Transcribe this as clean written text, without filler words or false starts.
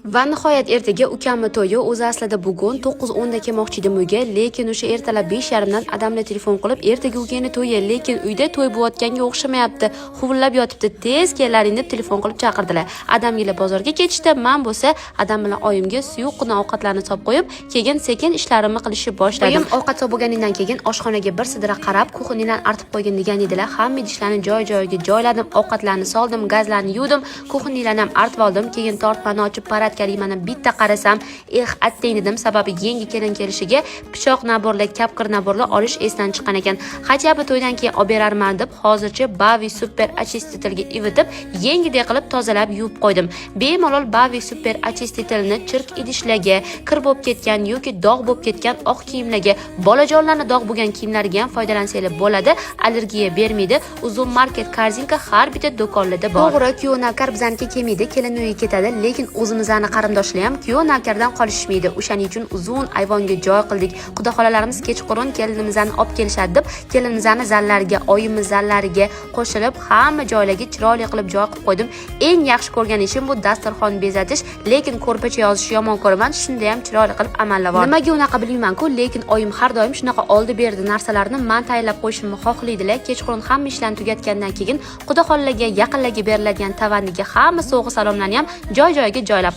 Va nihoyat ertaga ukamni to'yi. O'zi aslida bugun 9:10 da kelmoqchi edim uyga, lekin o'sha ertalab 5:30 dan adamlar telefon qilib, ertaga ukangni to'yi, lekin uyda to'y bo'layotganga o'xshamayapti. Huvillab yotibdi, tez kelaring deb telefon qilib chaqirdilar. Adamgilar bozorga ketishdi. Men bo'lsa adam bilan oyimga suyuqqina ovqatlarni solib qo'yib, keyin sekin ishlarimni qilishni boshladim. Oyim ovqat solib bo'lganidan keyin oshxonaga bir sidra qarab, kuxnidan artib qo'ygan degan edilar. Hamma idishlarni joy-joyiga joyladim, ovqatlarni soldim, gazlarni yuvdim, kuxnilarni ham artib oldim. Keyin tortmani ochib kalimani bitta qarasam, attang dedim, sababi yangi kelin kelishiga pichoq naborlar, kapkir naborlar olish esdan chiqqan ekan. Hajaba to'ydan keyin olib berarman deb hozircha Bavi Super Очистительga ivitib, yengidek qilib tozalab yuvib qo'ydim. Bemalol Bavi Super Очистительni chirk idishlarga, kir bo'lib ketgan yoki dog' bo'lib ketgan oq kiyimlarga, bolajonlarning dog' bo'lgan kiyimlariga ham foydalansanglar bo'ladi. Allergiya bermaydi. Uzun market korzinka har bitta do'konlarda bor. To'g'ri, kuyov navkar bizaniki kelmaydi, kelin uyiga ketadi, lekin o'zimizning qarindoshlar ham kuyov navkardan qolishmaydi. O'shaning uchun uzun ayvonga joy qildik. Xudo xolalarimiz kechqurun kelinimizni olib kelishadi deb, kelinimizni zallariga, oyimiz zallariga qo'shilib, hamma joylarga chiroyli qilib joy qilib qo'ydim. Eng yaxshi ko'rgan ishim bu dasturxon bezatish, lekin ko'rpacha yozish yomon ko'raman. Shunda ham chiroyli qilib amallab oldim. Nimaga unaqa bilmayman-ku, lekin oyim har doim shunaqa oldi berdi narsalarni men tayyorlab qo'yishimni xohlaydilar. Kechqurun hamma ishlarni tugatgandan keyin Xudo xolalarga yaqinlarga beriladigan tavanniga hamma sovg'a salomlarni ham joy-joyiga joylab